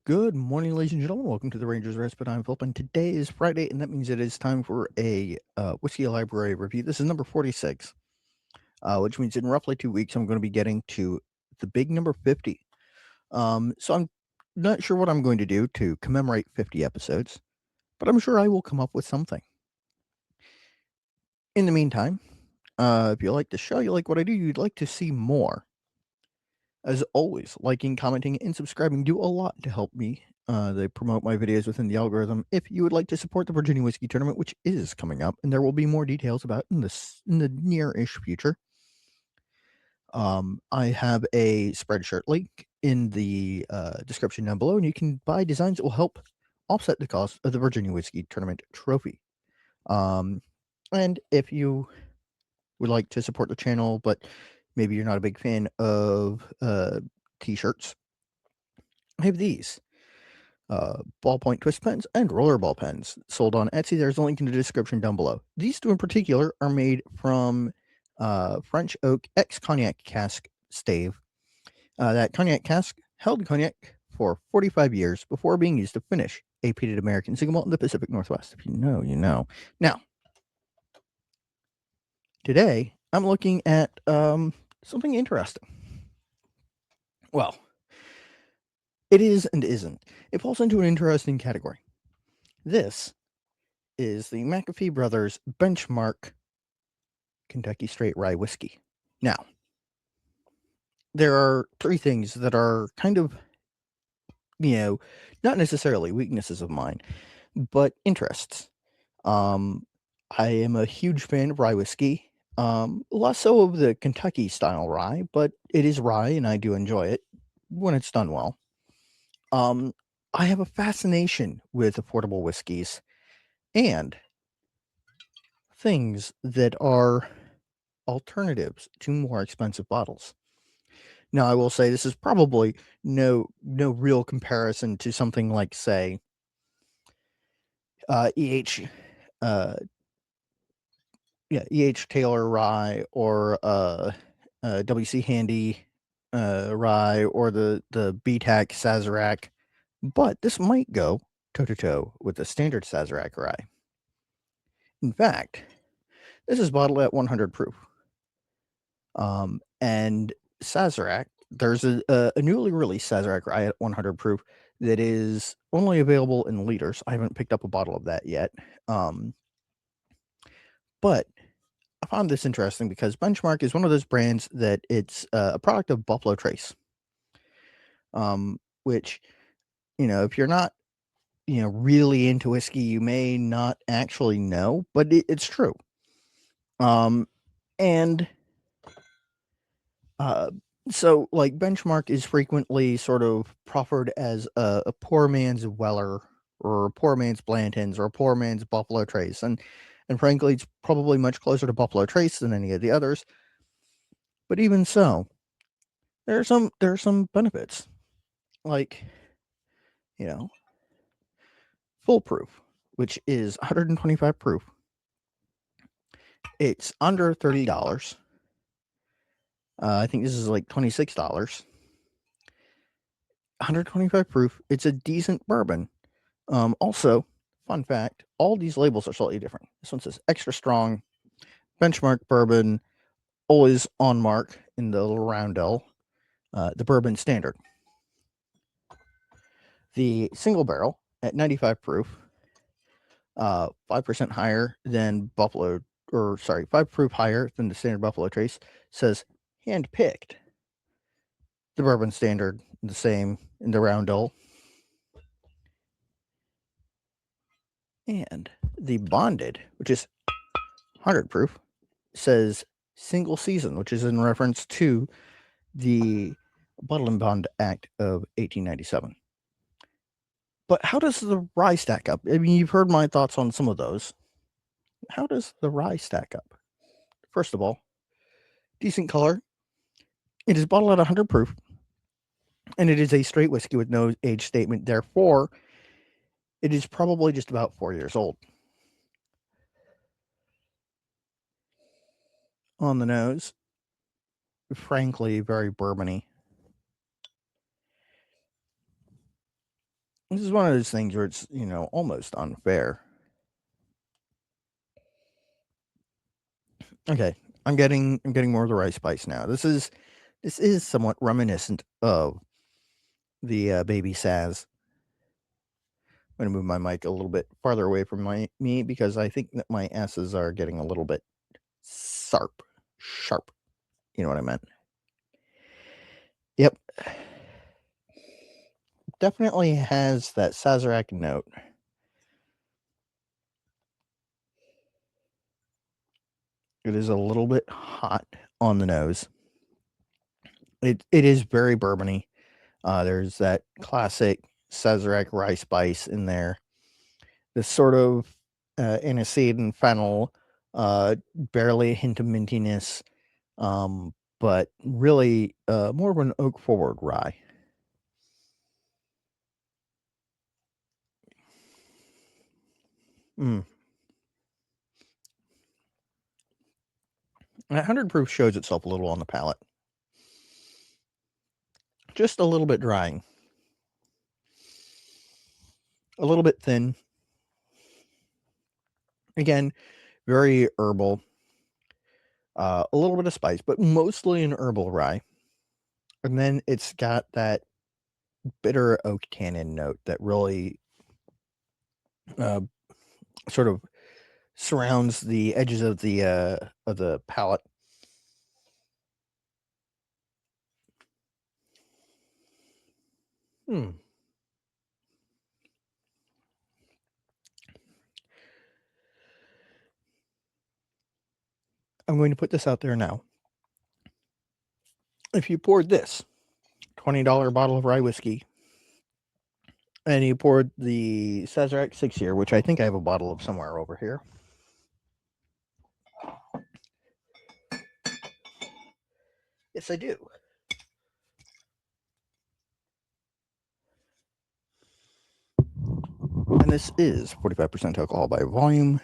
Good morning, ladies and gentlemen. Welcome to the Rangers Respite. I'm Philip, and today is Friday, and that means it is time for a Whiskey Library review. This is number 46, which means in roughly 2 weeks, I'm going to be getting to the big number 50. So I'm not sure what I'm going to do to commemorate 50 episodes, but I'm sure I will come up with something. In the meantime, if you like the show, you like what I do, you'd like to see more. As always, liking, commenting, and subscribing do a lot to help me. They promote my videos within the algorithm. If you would like to support the Virginia Whiskey Tournament, which is coming up, and there will be more details about in the near-ish future, I have a Spreadshirt link in the description down below, and you can buy designs that will help offset the cost of the Virginia Whiskey Tournament trophy. And if you would like to support the channel, but maybe you're not a big fan of t-shirts, I have these ballpoint twist pens and rollerball pens sold on Etsy. There's a link in the description down below. These two in particular are made from French oak ex cognac cask stave. That cognac cask held cognac for 45 years before being used to finish a peated American single malt in the Pacific Northwest. If you know, you know. Now, today I'm looking at something interesting. Well, it is and isn't. It falls into an interesting category. This is the McAfee Brothers Benchmark Kentucky Straight Rye Whiskey. Now, there are three things that are kind of, not necessarily weaknesses of mine, but interests. Um, I am a huge fan of rye whiskey. Less so of the Kentucky style rye, but it is rye and I do enjoy it when it's done well. Um, I have a fascination with affordable whiskeys and things that are alternatives to more expensive bottles. Now, I will say this is probably no real comparison to something like, say, EH, uh, yeah, EH Taylor rye or WC Handy rye or the BTAC Sazerac, but this might go toe to toe with the standard Sazerac rye. In fact, this is bottled at 100 proof. And Sazerac, there's a newly released Sazerac rye at 100 proof that is only available in liters. I haven't picked up a bottle of that yet. Um, but I found this interesting because Benchmark is one of those brands that it's a product of Buffalo Trace, which, if you're not, really into whiskey, you may not actually know, but it's true. Um, and Uh, so, like, Benchmark is frequently sort of proffered as a poor man's Weller or a poor man's Blanton's or a poor man's Buffalo Trace, and frankly, it's probably much closer to Buffalo Trace than any of the others. But even so, there are some benefits, like, you know, foolproof, which is 125 proof. It's under $30. I think this is like $26. 125 proof. It's a decent bourbon. Also, fun fact, all these labels are slightly different. This one says extra strong, benchmark bourbon, always on mark in the little roundel, the bourbon standard. The single barrel at 95 proof, 5% higher than Buffalo, or sorry, 5 proof higher than the standard Buffalo Trace, says hand picked. The bourbon standard, the same in the roundel. And the bonded, which is 100 proof, says single season, which is in reference to the Bottle and Bond Act of 1897. But how does the rye stack up? I mean, you've heard my thoughts on some of those. How does the rye stack up? First of all, decent color. It is bottled at 100 proof, and it is a straight whiskey with no age statement. Therefore, it is probably just about 4 years old. On the nose, frankly, very bourbony. This is one of those things where it's, almost unfair. Okay, I'm getting more of the rice spice now. This is somewhat reminiscent of the Baby Saz. I'm gonna move my mic a little bit farther away from me because I think that my S's are getting a little bit sharp. You know what I meant? Yep, definitely has that Sazerac note. It is a little bit hot on the nose. It is very bourbony. There's that classic Sazerac rye spice in there. This sort of aniseed and fennel, barely a hint of mintiness, but really more of an oak forward rye. Mm. And 100 proof shows itself a little on the palate. Just a little bit drying. A little bit thin. Again, very herbal. A little bit of spice, but mostly an herbal rye. And then it's got that bitter oak tannin note that really sort of surrounds the edges of the palate. Hmm. I'm going to put this out there now. If you poured this $20 bottle of rye whiskey and you poured the Sazerac 6 year, which I think I have a bottle of somewhere over here. Yes, I do. And this is 45% alcohol by volume.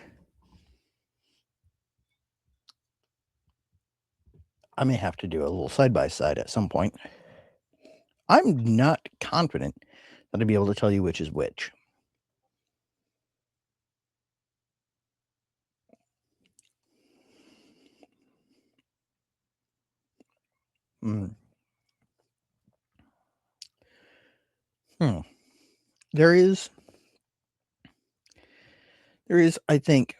I may have to do a little side-by-side at some point. I'm not confident that I'd be able to tell you which is which. Mm. There is, I think,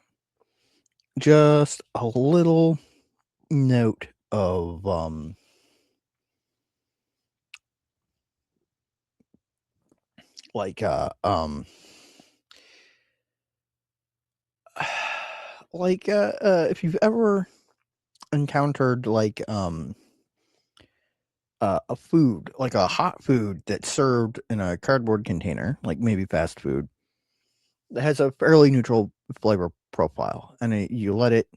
just a little note of like if you've ever encountered like a food, like a hot food that's served in a cardboard container, like maybe fast food, that has a fairly neutral flavor profile, and you let it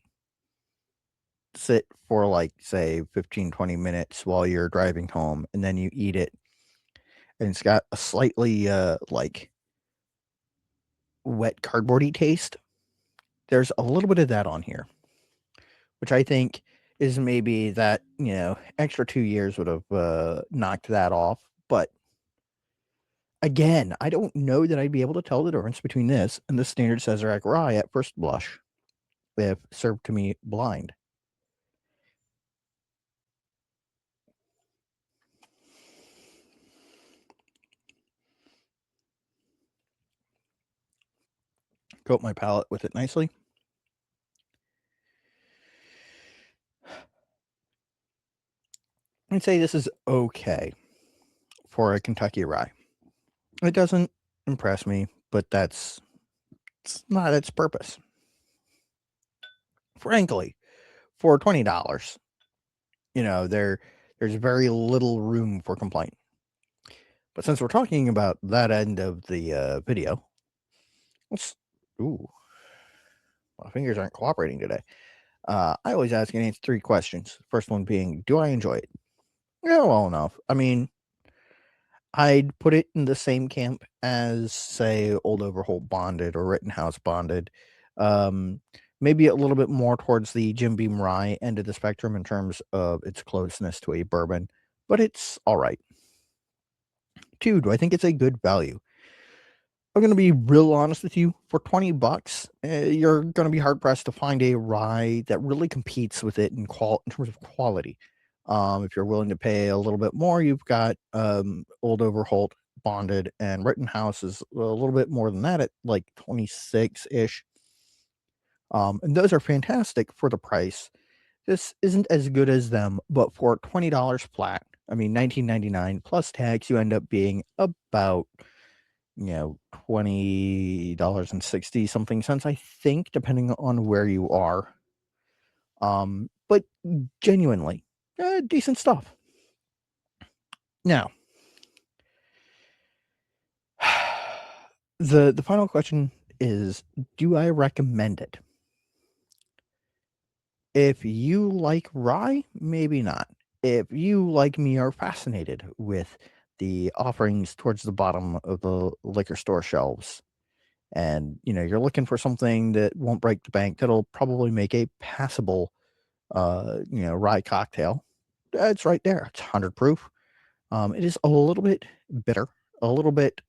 sit for like say 15-20 minutes while you're driving home, and then you eat it, and it's got a slightly like wet cardboardy taste. There's a little bit of that on here, which I think is maybe that, extra 2 years would have knocked that off. But again, I don't know that I'd be able to tell the difference between this and the standard Sazerac rye at first blush if served to me blind. Coat my palate with it nicely. I'd say this is okay for a Kentucky rye. It doesn't impress me, but it's not its purpose. Frankly, for $20, there's very little room for complaint. But since we're talking about that end of the video, ooh, my fingers aren't cooperating today. I always ask and answer 3 questions. First one being, do I enjoy it? Yeah, well enough. I mean, I'd put it in the same camp as, say, Old Overholt Bonded or Rittenhouse Bonded. Maybe a little bit more towards the Jim Beam Rye end of the spectrum in terms of its closeness to a bourbon, but it's all right. 2, do I think it's a good value? I'm going to be real honest with you. For $20, you're going to be hard pressed to find a rye that really competes with it in terms of quality. If you're willing to pay a little bit more, you've got Old Overholt, Bonded, and Rittenhouse is a little bit more than that at like 26 ish. And those are fantastic for the price. This isn't as good as them, but for $20 flat, I mean $19.99 plus tax, you end up being about $20 and 60 something cents, I think, depending on where you are. But genuinely, decent stuff. Now, the final question is, do I recommend it? If you like rye, maybe not. If you, like me, are fascinated with the offerings towards the bottom of the liquor store shelves, and you're looking for something that won't break the bank, that'll probably make a passable rye cocktail, it's right there. It's 100 proof. It is a little bit bitter, a little bit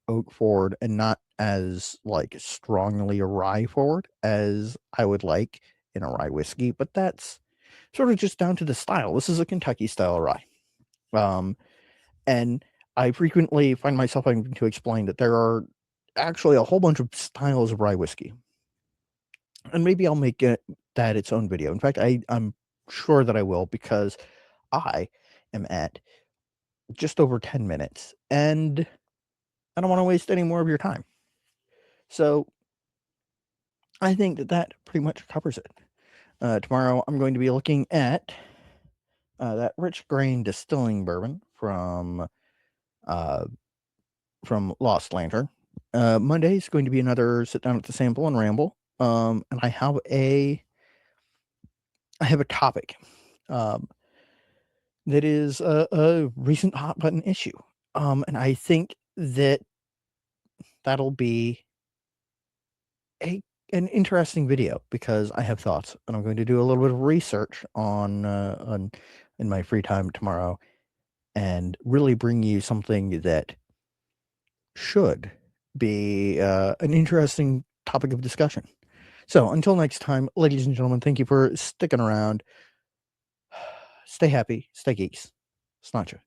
oak forward, and not as like strongly rye forward as I would like in a rye whiskey, but that's sort of just down to the style. This is a Kentucky style rye. Um, and I frequently find myself having to explain that there are actually a whole bunch of styles of rye whiskey. And maybe I'll make that its own video. In fact, I'm sure that I will, because I am at just over 10 minutes and I don't want to waste any more of your time. So I think that pretty much covers it. Tomorrow I'm going to be looking at that rich grain distilling bourbon uh, Lost Lantern. Monday is going to be another sit down at the sample and ramble. And I have a topic that is a recent hot button issue. And I think that'll be an interesting video, because I have thoughts, and I'm going to do a little bit of research on in my free time tomorrow, and really bring you something that should be an interesting topic of discussion. So until next time, ladies and gentlemen, thank you for sticking around. Stay happy, stay geeks. Snatcha.